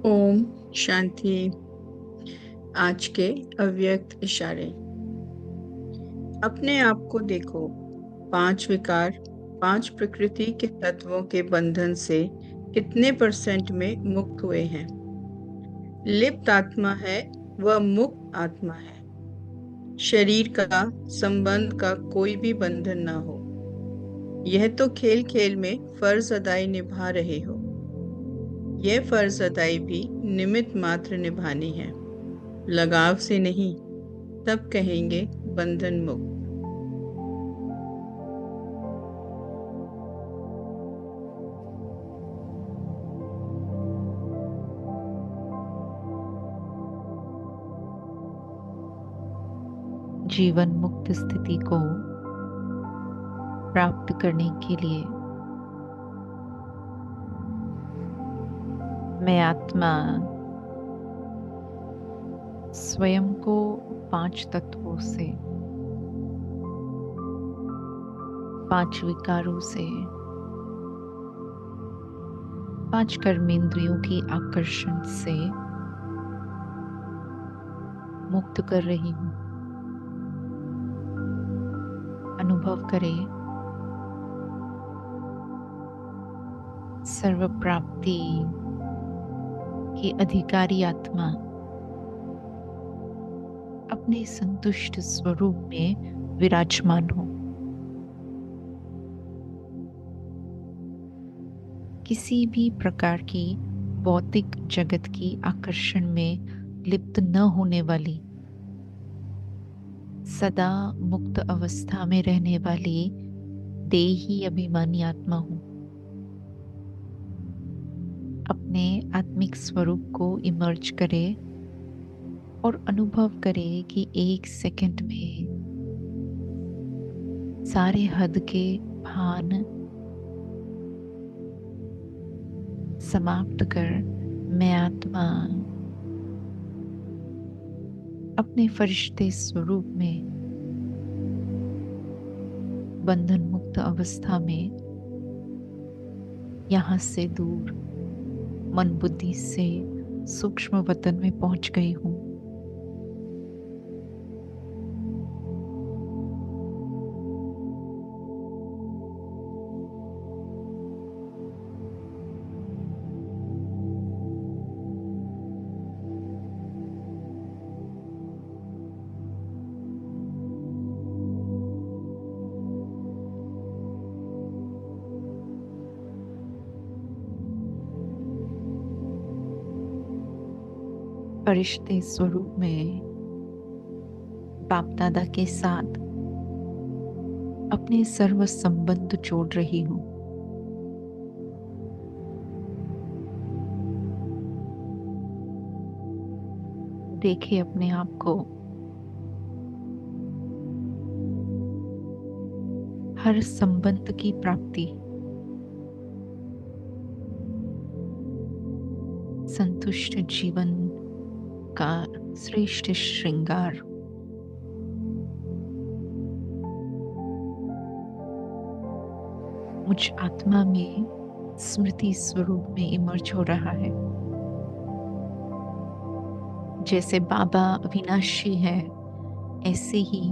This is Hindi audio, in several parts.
ओम शांति। आज के अव्यक्त इशारे। अपने आप को देखो। 5 विकार, 5 प्रकृति के तत्वों के बंधन से कितने % में मुक्त हुए हैं? लिप्त आत्मा है वह मुक्त आत्मा है। शरीर का संबंध का कोई भी बंधन ना हो। यह तो खेल खेल में फर्ज अदाई निभा रहे हो। यह फर्ज अदाई भी निमित्त मात्र निभानी है, लगाव से नहीं। तब कहेंगे बंधन मुक्त। जीवन मुक्त स्थिति को प्राप्त करने के लिए मैं आत्मा स्वयं को 5 तत्वों से, 5 विकारों से, 5 कर्मेंद्रियों की आकर्षण से मुक्त कर रही हूँ। अनुभव करें सर्व प्राप्ति की अधिकारी आत्मा अपने संतुष्ट स्वरूप में विराजमान हो। किसी भी प्रकार की भौतिक जगत की आकर्षण में लिप्त न होने वाली, सदा मुक्त अवस्था में रहने वाली देही अभिमानी आत्मा हूं। अपने आत्मिक स्वरूप को इमर्ज करे और अनुभव करे कि 1 सेकंड में सारे हद के भान समाप्त कर मैं आत्मा अपने फरिश्ते स्वरूप में बंधन मुक्त अवस्था में यहाँ से दूर मन बुद्धि से सूक्ष्म वतन में पहुंच गई हूँ। फरिश्ते स्वरूप में बाप दादा के साथ अपने सर्व संबंध जोड़ रही हूँ। देखे अपने आप को हर संबंध की प्राप्ति संतुष्ट जीवन का श्रेष्ठ श्रृंगार। मुझ आत्मा में स्मृति स्वरूप में इमर्ज हो रहा है। जैसे बाबा अविनाशी है, ऐसे ही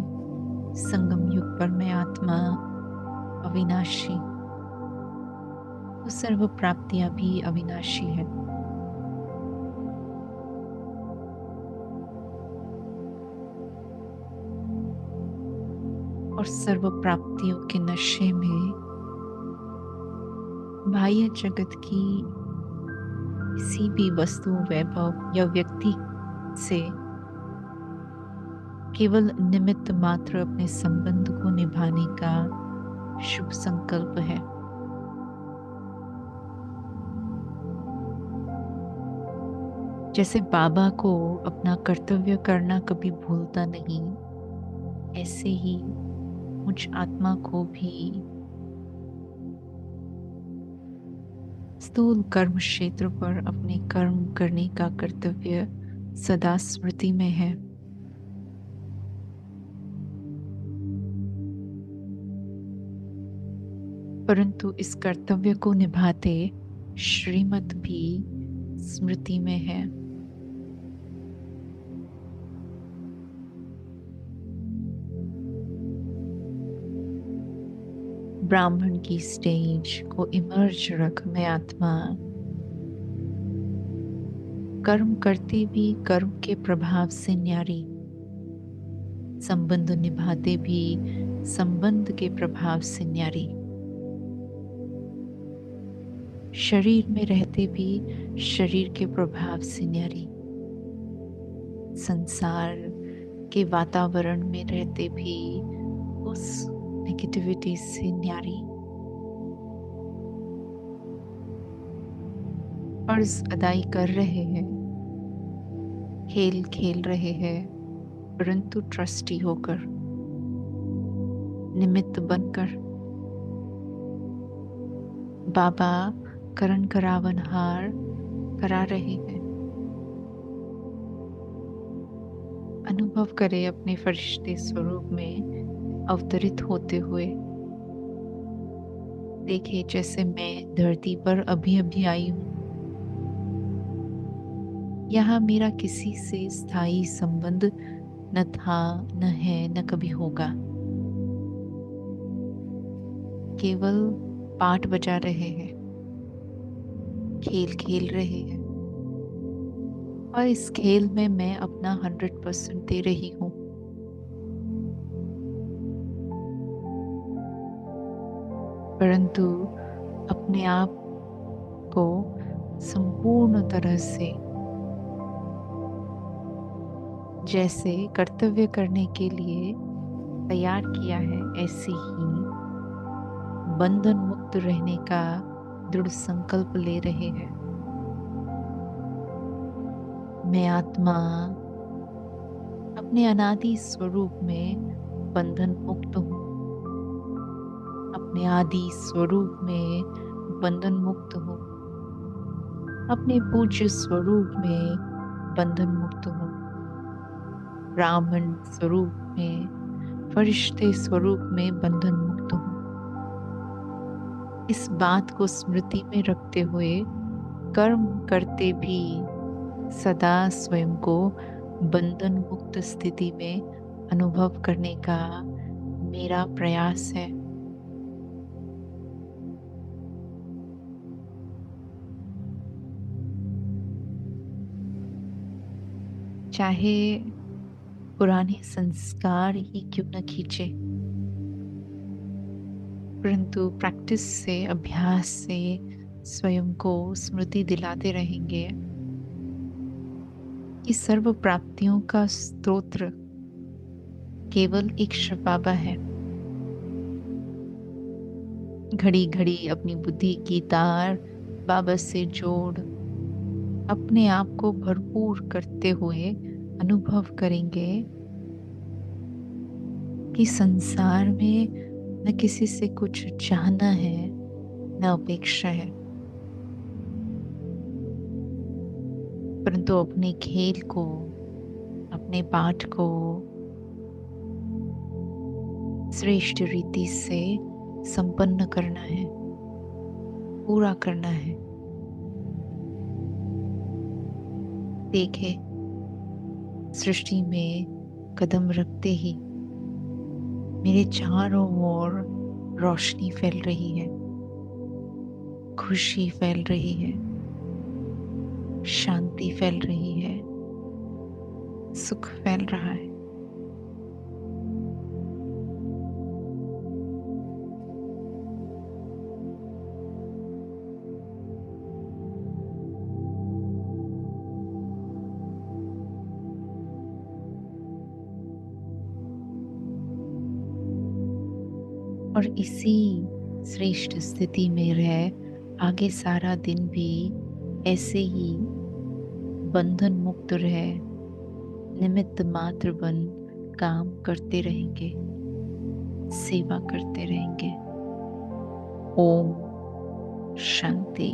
संगम युग पर मैं आत्मा अविनाशी, वो सर्व प्राप्तियां भी अविनाशी है। और सर्व प्राप्तियों के नशे में बाह्य जगत की किसी भी वस्तु, वैभव या व्यक्ति से केवल निमित्त मात्र अपने संबंध को निभाने का शुभ संकल्प है। जैसे बाबा को अपना कर्तव्य करना कभी भूलता नहीं, ऐसे ही मुझ आत्मा को भी स्थूल कर्म क्षेत्र पर अपने कर्म करने का कर्तव्य सदा स्मृति में है। परंतु इस कर्तव्य को निभाते श्रीमत भी स्मृति में है। ब्राह्मण की स्टेज को इमर्ज रख मैं आत्मा, कर्म करते भी कर्म के प्रभाव से न्यारी, संबंध निभाते भी संबंध के प्रभाव से न्यारी, शरीर में रहते भी शरीर के प्रभाव से न्यारी, संसार के वातावरण में रहते भी उस नेगेटिविटी से न्यारी। फर्ज अदाई कर रहे हैं, खेल खेल रहे हैं, परंतु ट्रस्टी होकर, निमित्त बनकर। बाबा करण करावनहार करा रहे हैं। अनुभव करे अपने फरिश्ते स्वरूप में अवतरित होते हुए। देखे जैसे मैं धरती पर अभी अभी आई हूं। यहाँ मेरा किसी से स्थायी संबंध न था, न है, न कभी होगा। केवल पाठ बजा रहे हैं, खेल खेल रहे हैं, और इस खेल में मैं अपना 100% दे रही हूँ। परंतु अपने आप को संपूर्ण तरह से जैसे कर्तव्य करने के लिए तैयार किया है, ऐसे ही बंधन मुक्त रहने का दृढ़ संकल्प ले रहे हैं। मैं आत्मा अपने अनादि स्वरूप में बंधन मुक्त हूँ। अपने आदि स्वरूप में बंधन मुक्त हूँ। अपने पूज्य स्वरूप में बंधन मुक्त हूँ। ब्राह्मण स्वरूप में, फरिश्ते स्वरूप में बंधन मुक्त हूँ। इस बात को स्मृति में रखते हुए कर्म करते भी सदा स्वयं को बंधन मुक्त स्थिति में अनुभव करने का मेरा प्रयास है। चाहे पुराने संस्कार ही क्यों न खींचे, परंतु प्रैक्टिस से, अभ्यास से स्वयं को स्मृति दिलाते रहेंगे कि सर्व प्राप्तियों का स्तोत्र केवल एक शिव बाबा है। घड़ी घड़ी अपनी बुद्धि की तार बाबा से जोड़ अपने आप को भरपूर करते हुए अनुभव करेंगे कि संसार में न किसी से कुछ चाहना है, न अपेक्षा है, परंतु अपने खेल को, अपने पाठ को श्रेष्ठ रीति से संपन्न करना है, पूरा करना है। देखे सृष्टि में कदम रखते ही मेरे चारों ओर रोशनी फैल रही है, खुशी फैल रही है, शांति फैल रही है, सुख फैल रहा है। और इसी श्रेष्ठ स्थिति में रह आगे सारा दिन भी ऐसे ही बंधन मुक्त रह निमित्त मात्र बन काम करते रहेंगे, सेवा करते रहेंगे। ओम शांति।